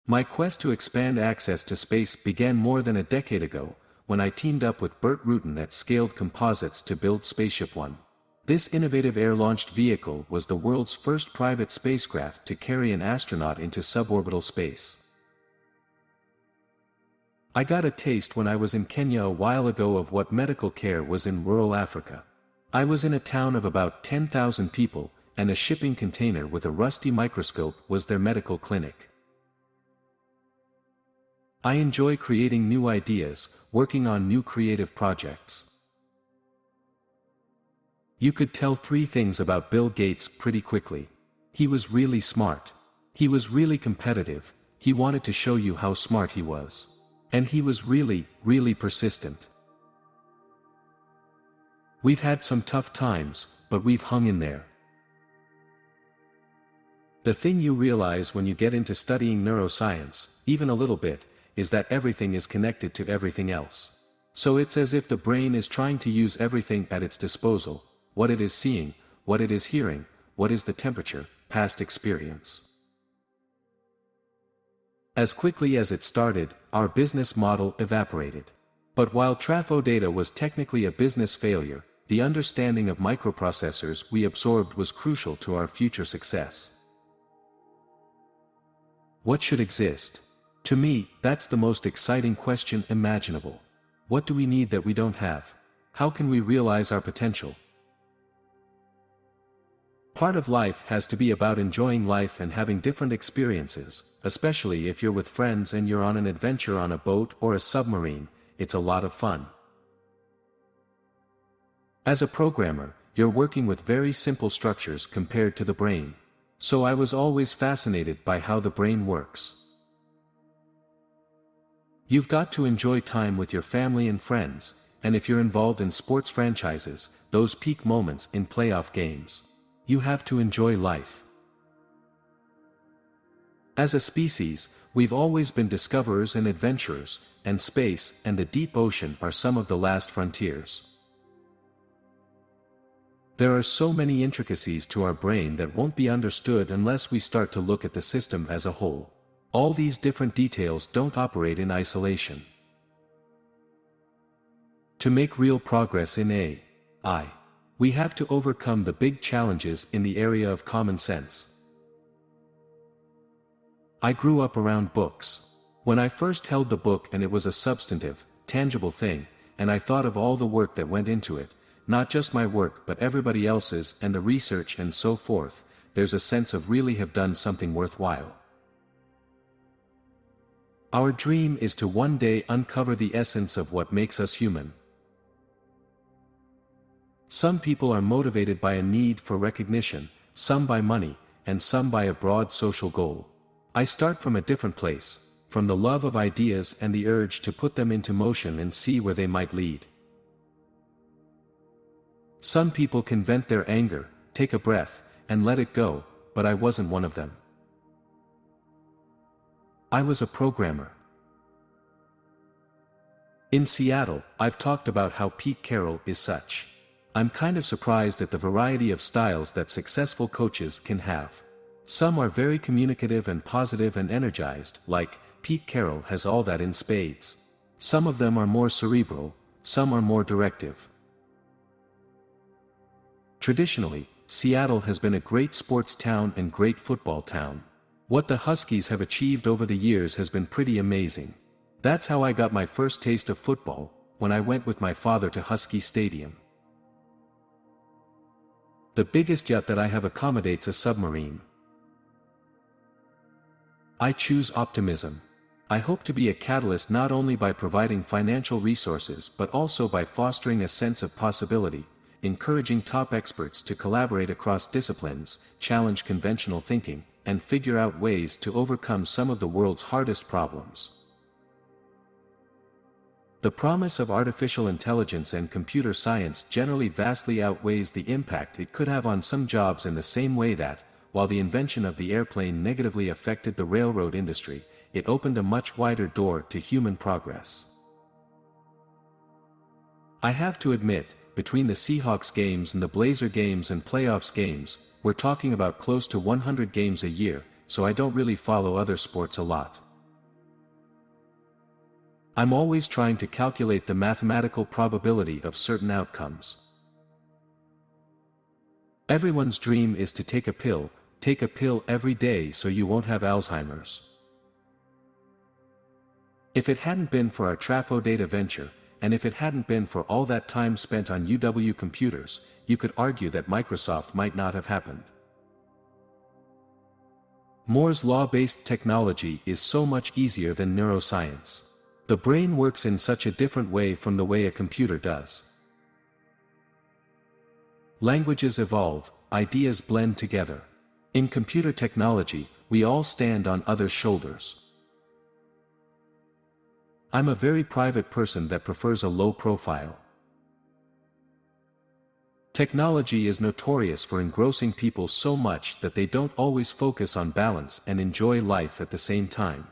My quest to expand access to space began more than a decade ago, when I teamed up with Burt Rutan at Scaled Composites to build Spaceship One. This innovative air-launched vehicle was the world's first private spacecraft to carry an astronaut into suborbital space. I got a taste when I was in Kenya a while ago of what medical care was in rural Africa. I was in a town of about 10,000 people, and a shipping container with a rusty microscope was their medical clinic. I enjoy creating new ideas, working on new creative projects. You could tell three things about Bill Gates pretty quickly. He was really smart. He was really competitive. He wanted to show you how smart he was. And he was really, really persistent. We've had some tough times, but we've hung in there. The thing you realize when you get into studying neuroscience, even a little bit, is that everything is connected to everything else. So it's as if the brain is trying to use everything at its disposal: what it is seeing, what it is hearing, what is the temperature, past experience. As quickly as it started, our business model evaporated. But while Trafo Data was technically a business failure, the understanding of microprocessors we absorbed was crucial to our future success. What should exist? To me, that's the most exciting question imaginable. What do we need that we don't have? How can we realize our potential? Part of life has to be about enjoying life and having different experiences, especially if you're with friends and you're on an adventure on a boat or a submarine. It's a lot of fun. As a programmer, you're working with very simple structures compared to the brain. So I was always fascinated by how the brain works. You've got to enjoy time with your family and friends, and if you're involved in sports franchises, those peak moments in playoff games. You have to enjoy life. As a species, we've always been discoverers and adventurers, and space and the deep ocean are some of the last frontiers. There are so many intricacies to our brain that won't be understood unless we start to look at the system as a whole. All these different details don't operate in isolation. To make real progress in AI, we have to overcome the big challenges in the area of common sense. I grew up around books. When I first held the book and it was a substantive, tangible thing, and I thought of all the work that went into it, not just my work but everybody else's and the research and so forth, there's a sense of really have done something worthwhile. Our dream is to one day uncover the essence of what makes us human. Some people are motivated by a need for recognition, some by money, and some by a broad social goal. I start from a different place, from the love of ideas and the urge to put them into motion and see where they might lead. Some people can vent their anger, take a breath, and let it go, but I wasn't one of them. I was a programmer. In Seattle, I've talked about how Pete Carroll is such. I'm kind of surprised at the variety of styles that successful coaches can have. Some are very communicative and positive and energized, like Pete Carroll has all that in spades. Some of them are more cerebral, some are more directive. Traditionally, Seattle has been a great sports town and great football town. What the Huskies have achieved over the years has been pretty amazing. That's how I got my first taste of football, when I went with my father to Husky Stadium. The biggest yacht that I have accommodates a submarine. I choose optimism. I hope to be a catalyst not only by providing financial resources but also by fostering a sense of possibility, encouraging top experts to collaborate across disciplines, challenge conventional thinking, and figure out ways to overcome some of the world's hardest problems. The promise of artificial intelligence and computer science generally vastly outweighs the impact it could have on some jobs in the same way that, while the invention of the airplane negatively affected the railroad industry, it opened a much wider door to human progress. I have to admit, between the Seahawks games and the Blazer games and playoffs games, we're talking about close to 100 games a year, so I don't really follow other sports a lot. I'm always trying to calculate the mathematical probability of certain outcomes. Everyone's dream is to take a pill every day so you won't have Alzheimer's. If it hadn't been for our Trafo data venture, and if it hadn't been for all that time spent on UW computers, you could argue that Microsoft might not have happened. Moore's law-based technology is so much easier than neuroscience. The brain works in such a different way from the way a computer does. Languages evolve, ideas blend together. In computer technology, we all stand on others' shoulders. I'm a very private person that prefers a low profile. Technology is notorious for engrossing people so much that they don't always focus on balance and enjoy life at the same time.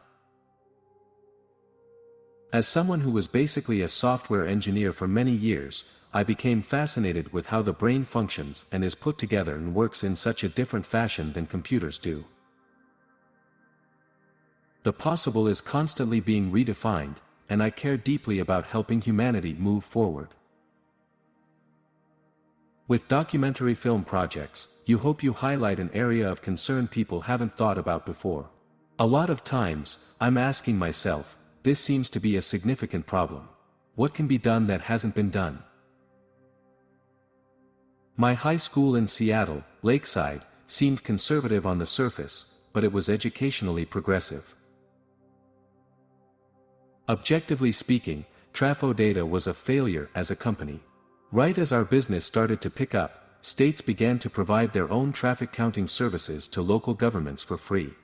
As someone who was basically a software engineer for many years, I became fascinated with how the brain functions and is put together and works in such a different fashion than computers do. The possible is constantly being redefined, and I care deeply about helping humanity move forward. With documentary film projects, you hope you highlight an area of concern people haven't thought about before. A lot of times, I'm asking myself, this seems to be a significant problem. What can be done that hasn't been done? My high school in Seattle, Lakeside, seemed conservative on the surface, but it was educationally progressive. Objectively speaking, Trafo Data was a failure as a company. Right as our business started to pick up, states began to provide their own traffic counting services to local governments for free.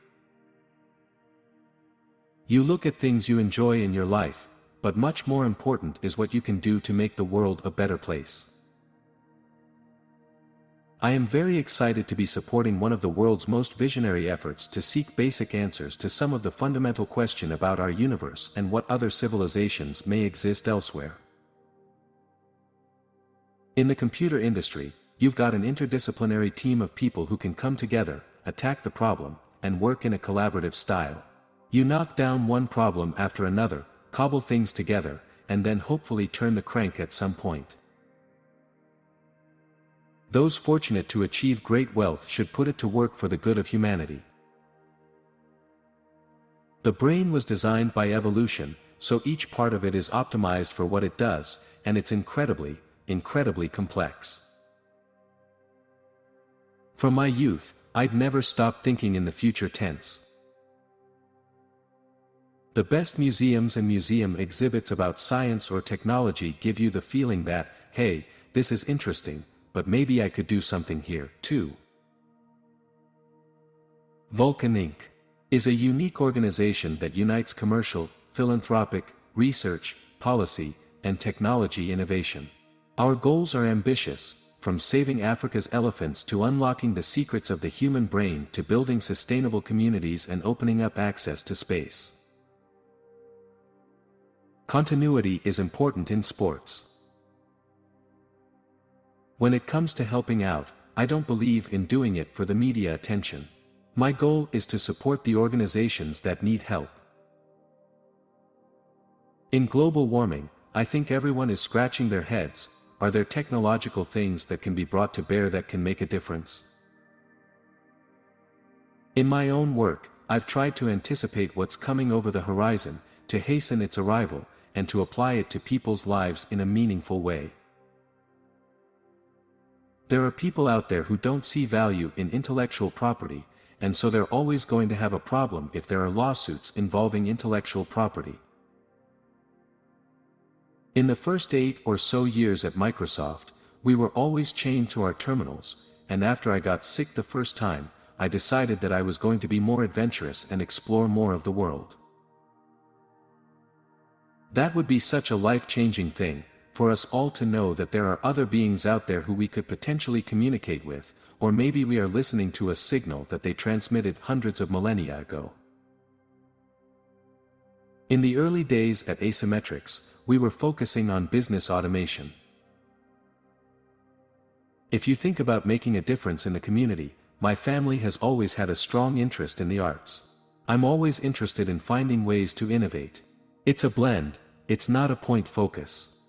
You look at things you enjoy in your life, but much more important is what you can do to make the world a better place. I am very excited to be supporting one of the world's most visionary efforts to seek basic answers to some of the fundamental questions about our universe and what other civilizations may exist elsewhere. In the computer industry, you've got an interdisciplinary team of people who can come together, attack the problem, and work in a collaborative style. You knock down one problem after another, cobble things together, and then hopefully turn the crank at some point. Those fortunate to achieve great wealth should put it to work for the good of humanity. The brain was designed by evolution, so each part of it is optimized for what it does, and it's incredibly complex. From my youth, I'd never stop thinking in the future tense. The best museums and museum exhibits about science or technology give you the feeling that, hey, this is interesting, but maybe I could do something here, too. Vulcan Inc. is a unique organization that unites commercial, philanthropic, research, policy, and technology innovation. Our goals are ambitious, from saving Africa's elephants to unlocking the secrets of the human brain to building sustainable communities and opening up access to space. Continuity is important in sports. When it comes to helping out, I don't believe in doing it for the media attention. My goal is to support the organizations that need help. In global warming, I think everyone is scratching their heads. Are there technological things that can be brought to bear that can make a difference? In my own work, I've tried to anticipate what's coming over the horizon, to hasten its arrival, and to apply it to people's lives in a meaningful way. There are people out there who don't see value in intellectual property, and so they're always going to have a problem if there are lawsuits involving intellectual property. In the first 8 or so years at Microsoft, we were always chained to our terminals, and after I got sick the first time, I decided that I was going to be more adventurous and explore more of the world. That would be such a life-changing thing, for us all to know that there are other beings out there who we could potentially communicate with, or maybe we are listening to a signal that they transmitted hundreds of millennia ago. In the early days at Asymmetrics, we were focusing on business automation. If you think about making a difference in the community, my family has always had a strong interest in the arts. I'm always interested in finding ways to innovate. It's a blend, It's not a point focus.